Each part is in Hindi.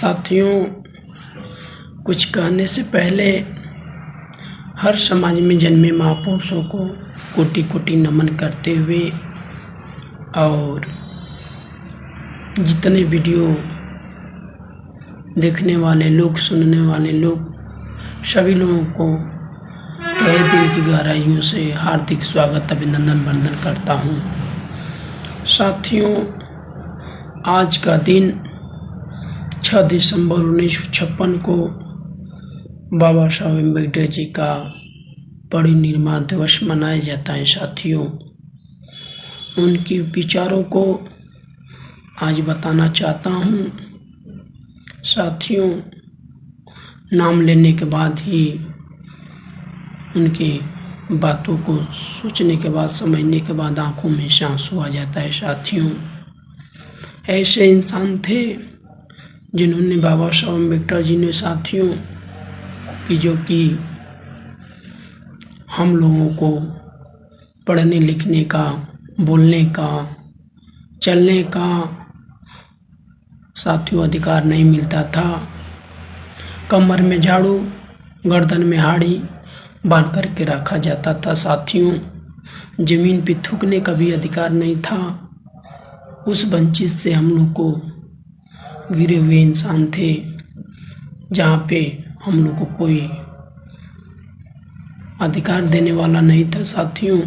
साथियों, कुछ कहने से पहले हर समाज में जन्मे महापुरुषों को कोटि कोटि नमन करते हुए और जितने वीडियो देखने वाले लोग, सुनने वाले लोग, सभी लोगों को तहे दिल की गहराइयों से हार्दिक स्वागत, अभिनंदन, वंदन करता हूँ। साथियों, आज का दिन 6 दिसंबर 1956 को बाबा साहब अम्बेडकर जी का परिनिर्वाण दिवस मनाया जाता है। साथियों, उनके विचारों को आज बताना चाहता हूँ। साथियों, नाम लेने के बाद ही उनकी बातों को सोचने के बाद, समझने के बाद आंखों में से आंसू आ जाता है। साथियों, ऐसे इंसान थे जिन्होंने, बाबा साहब अम्बेडकर जी ने साथियों, कि जो कि हम लोगों को पढ़ने लिखने का, बोलने का, चलने का साथियों अधिकार नहीं मिलता था। कमर में झाड़ू, गर्दन में हाड़ी बांध करके रखा जाता था। साथियों, जमीन पे थूकने का भी अधिकार नहीं था। उस वंचित से हम लोग को गिरे हुए इंसान थे, जहाँ पे हम लोग को कोई अधिकार देने वाला नहीं था। साथियों,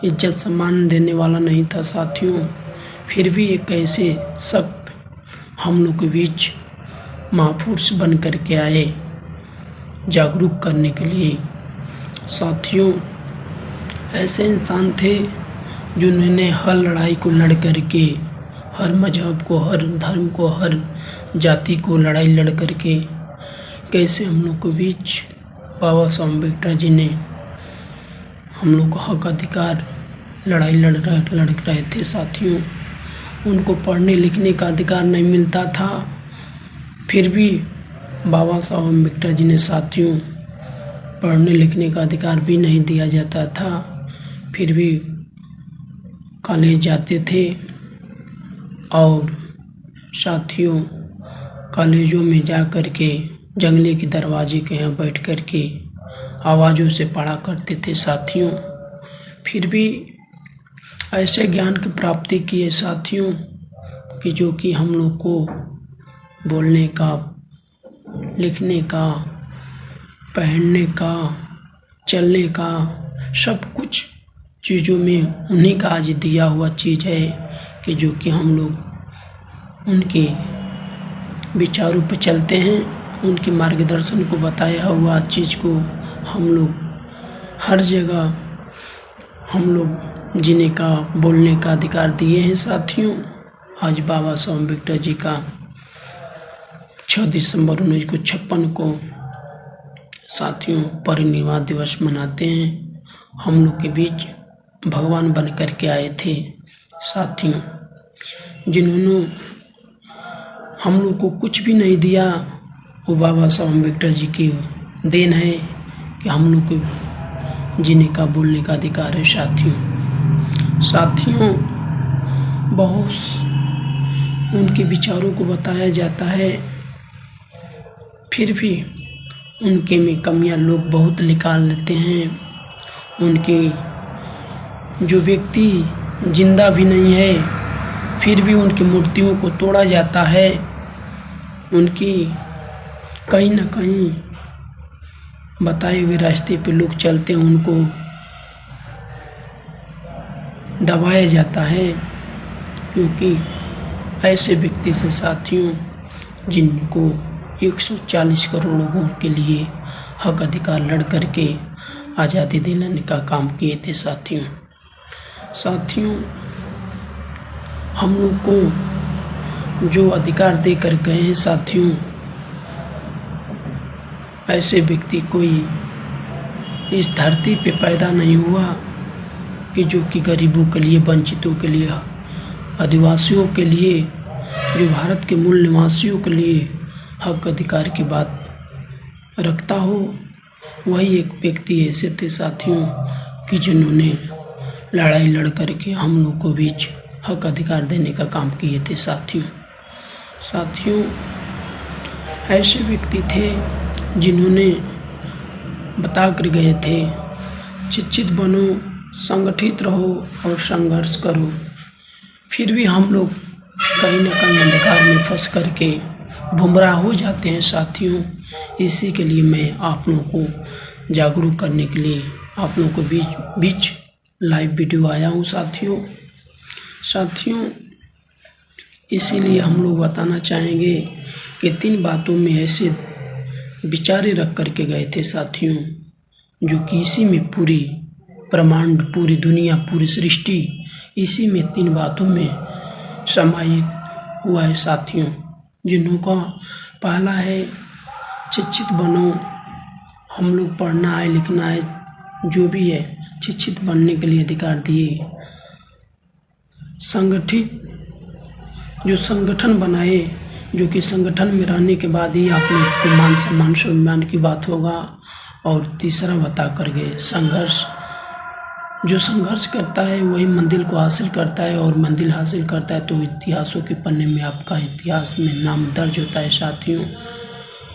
इज्जत सम्मान देने वाला नहीं था। साथियों, फिर भी एक ऐसे सख्त हम लोग के बीच महापुरुष बन करके आए, जागरूक करने के लिए। साथियों, ऐसे इंसान थे जिन्होंने हर लड़ाई को लड़ करके, हर मजहब को, हर धर्म को, हर जाति को लड़ाई लड़ करके कैसे हम लोग के बीच बाबा साहब अम्बेडकर जी ने हम लोग को हक अधिकार लड़ाई लड़ रहे थे। साथियों, उनको पढ़ने लिखने का अधिकार नहीं मिलता था, फिर भी बाबा साहब अम्बेडकर जी ने साथियों पढ़ने लिखने का अधिकार भी नहीं दिया जाता था, फिर भी कॉलेज जाते थे और साथियों कॉलेजों में जा कर के जंगले के दरवाजे के यहाँ बैठ कर के आवाज़ों से पढ़ा करते थे। साथियों, फिर भी ऐसे ज्ञान की प्राप्ति किए साथियों कि जो कि हम लोग को बोलने का, लिखने का, पहनने का, चलने का, सब कुछ चीज़ों में उन्हीं का आज दिया हुआ चीज़ है कि जो कि हम लोग उनके विचारों पर चलते हैं। उनके मार्गदर्शन को बताया हुआ चीज़ को हम लोग हर जगह हम लोग जीने का, बोलने का अधिकार दिए हैं। साथियों, आज बाबा साहब अम्बेडकर जी का 6 दिसंबर 1956 को साथियों परिनिर्वाण दिवस मनाते हैं। हम लोग के बीच भगवान बन कर के आए थे। साथियों, जिन्होंने हम लोग को कुछ भी नहीं दिया, वो बाबा साहब अम्बेडकर जी की देन है कि हम लोग को जीने का, बोलने का अधिकार है। साथियों, बहुत उनके विचारों को बताया जाता है, फिर भी उनके में कमियां लोग बहुत निकाल लेते हैं। उनके जो व्यक्ति जिंदा भी नहीं है, फिर भी उनकी मूर्तियों को तोड़ा जाता है। उनकी कहीं ना कहीं बताए हुए रास्ते पे लोग चलते हैं, उनको दबाया जाता है, क्योंकि ऐसे व्यक्ति से साथियों जिनको 140 करोड़ लोगों के लिए हक अधिकार लड़ करके आज़ादी दिलाने का काम किए थे। साथियों, हम लोग को जो अधिकार दे कर गए हैं साथियों, ऐसे व्यक्ति कोई इस धरती पे पैदा नहीं हुआ कि जो कि गरीबों के लिए, वंचितों के लिए, आदिवासियों के लिए, जो भारत के मूल निवासियों के लिए हक अधिकार की बात रखता हो। वही एक व्यक्ति ऐसे थे साथियों कि जिन्होंने लड़ाई लड़ करके हम लोग को बीच हक अधिकार देने का काम किए थे। साथियों, ऐसे व्यक्ति थे जिन्होंने बता कर गए थे, शिक्षित बनो, संगठित रहो और संघर्ष करो। फिर भी हम लोग कहीं ना कहीं अंधकार में फंस करके गुमराह हो जाते हैं साथियों। इसी के लिए मैं आप लोगों को जागरूक करने के लिए आप लोगों को बीच लाइव वीडियो आया हूँ साथियों। इसीलिए हम लोग बताना चाहेंगे कि 3 बातों में ऐसे विचारे रख करके गए थे साथियों, जो कि इसी में पूरी ब्रह्मांड, पूरी दुनिया, पूरी सृष्टि इसी में 3 बातों में समाहित हुआ है साथियों। जिनका पहला है शिक्षित बनो। हम लोग पढ़ना है, लिखना है, जो भी है शिक्षित बनने के लिए अधिकार दिए। संगठित, जो संगठन बनाए, जो कि संगठन में रहने के बाद ही आप लोग को मान सम्मान स्वाभिमान की बात होगा। और तीसरा बता कर गए संघर्ष। जो संघर्ष करता है वही मंजिल को हासिल करता है, और मंजिल हासिल करता है तो इतिहासों के पन्ने में आपका इतिहास में नाम दर्ज होता है साथियों।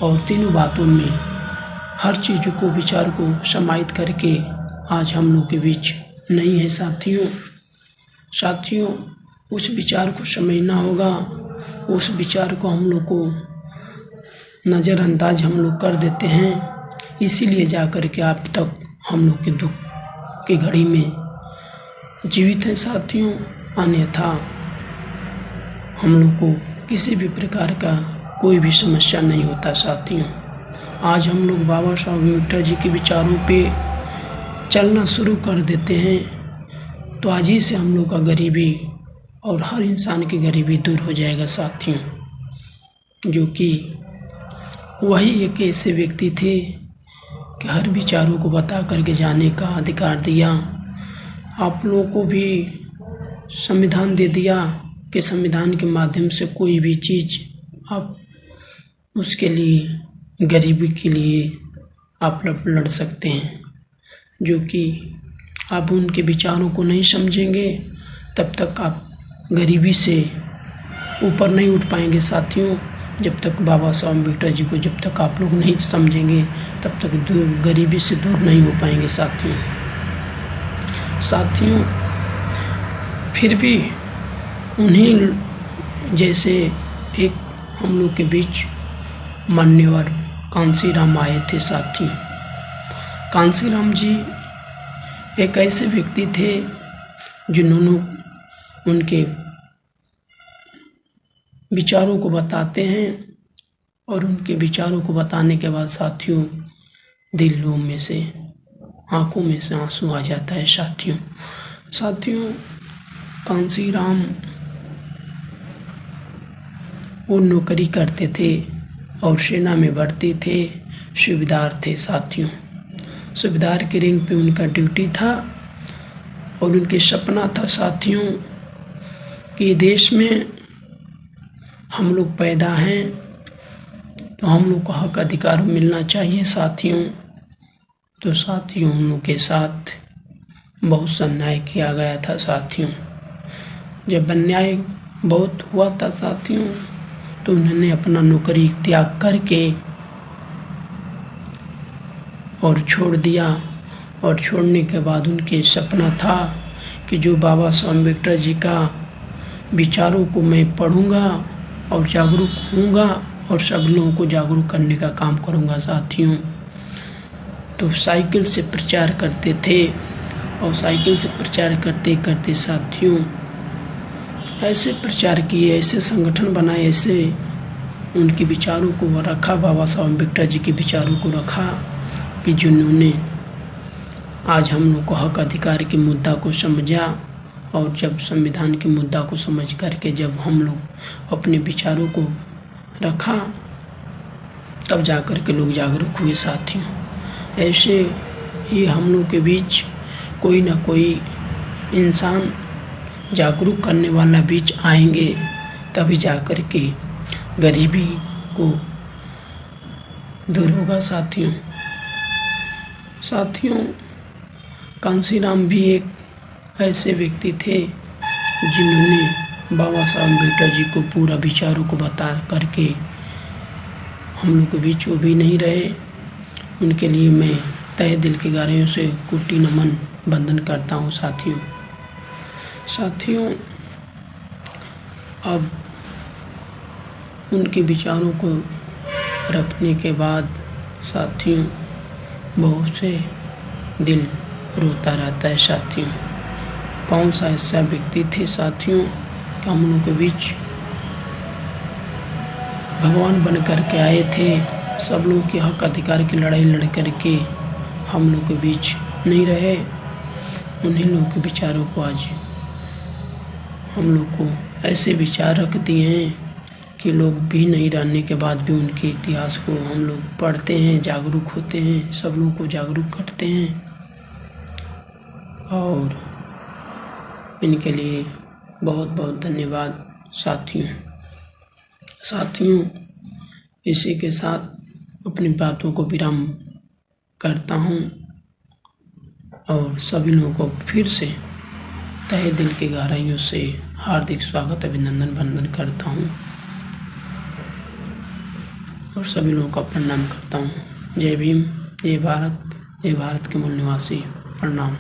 और तीनों बातों में हर चीज़ को, विचार को समाहित करके आज हम लोग के बीच नहीं है साथियों। उस विचार को समझना होगा। उस विचार को हम लोग को नज़रअंदाज हम लोग कर देते हैं। इसीलिए जा कर के आप तक हम लोग के दुख की घड़ी में जीवित है साथियों। अन्यथा हम लोग को किसी भी प्रकार का कोई भी समस्या नहीं होता साथियों। आज हम लोग बाबा साहब अम्बेडकर जी के विचारों पे चलना शुरू कर देते हैं तो आज ही से हम लोग का गरीबी और हर इंसान की गरीबी दूर हो जाएगा साथियों। जो कि वही एक ऐसे व्यक्ति थे कि हर विचारों को बता करके जाने का अधिकार दिया। आप लोगों को भी संविधान दे दिया कि संविधान के माध्यम से कोई भी चीज़ आप उसके लिए, गरीबी के लिए आप लड़ सकते हैं। जो कि आप उनके विचारों को नहीं समझेंगे तब तक आप गरीबी से ऊपर नहीं उठ पाएंगे साथियों। जब तक बाबा साहब अम्बेडकर जी को जब तक आप लोग नहीं समझेंगे तब तक गरीबी से दूर नहीं हो पाएंगे साथियों। फिर भी उन्हीं जैसे एक हम लोग के बीच मान्यवर कांसीराम आए थे साथियों। कांसीराम जी एक ऐसे व्यक्ति थे जिन्होंने उनके विचारों को बताते हैं, और उनके विचारों को बताने के बाद साथियों दिलों में से, आंखों में से आंसू आ जाता है साथियों। कांसीराम वो नौकरी करते थे और सेना में भर्ती थे, सूबेदार थे साथियों। सूबेदार के रैंक पे उनका ड्यूटी था, और उनके सपना था साथियों कि देश में हम लोग पैदा हैं तो हम लोग को हक अधिकार मिलना चाहिए साथियों। तो साथियों हम लोग के साथ बहुत सा अन्याय किया गया था साथियों। जब अन्याय बहुत हुआ था साथियों तो उन्होंने अपना नौकरी त्याग करके और छोड़ दिया। और छोड़ने के बाद उनके सपना था कि जो बाबा साहब अम्बेडकर जी का विचारों को मैं पढ़ूंगा और जागरूक होऊंगा और सब लोगों को जागरूक करने का काम करूंगा साथियों। तो साइकिल से प्रचार करते थे, और साइकिल से प्रचार करते करते साथियों ऐसे प्रचार किए, ऐसे संगठन बनाए, ऐसे उनके विचारों को रखा, बाबा साहब अम्बेडकर जी के विचारों को रखा कि जिन्होंने आज हम लोग को हक अधिकार के मुद्दा को समझा। और जब संविधान के मुद्दा को समझ करके जब हम लोग अपने विचारों को रखा तब जा कर के लोग जागरूक हुए साथियों। ऐसे ही हम लोग के बीच कोई ना कोई इंसान जागरूक करने वाला बीच आएंगे, तभी जा कर के गरीबी को दूर होगा साथियों। कांसीराम भी एक ऐसे व्यक्ति थे जिन्होंने बाबा साहब अम्बेडकर जी को पूरा विचारों को बता करके हम लोग के बीच वो भी नहीं रहे। उनके लिए मैं तहे दिल की गहराइयों से कोटि नमन वंदन करता हूँ साथियों। अब उनके विचारों को रखने के बाद साथियों बहुत से दिल रोता रहता है साथियों। कौन सा ऐसा व्यक्ति थे साथियों कि हम लोग के बीच भगवान बन कर के आए थे, सब लोग के हक अधिकार की लड़ाई लड़ करके हम लोग के बीच नहीं रहे। उन्हीं लोगों के विचारों को आज हम लोग को ऐसे विचार रख दिए हैं कि लोग भी नहीं रहने के बाद भी उनके इतिहास को हम लोग पढ़ते हैं, जागरूक होते हैं, सब लोगों को जागरूक करते हैं। और इनके लिए बहुत बहुत धन्यवाद साथियों। इसी के साथ अपनी बातों को विराम करता हूँ और सभी लोगों को फिर से तहे दिल की गहराइयों से हार्दिक स्वागत अभिनंदन वंदन करता हूँ और सभी लोगों का प्रणाम करता हूँ। जय भीम, जय भारत के मूल निवासी, प्रणाम।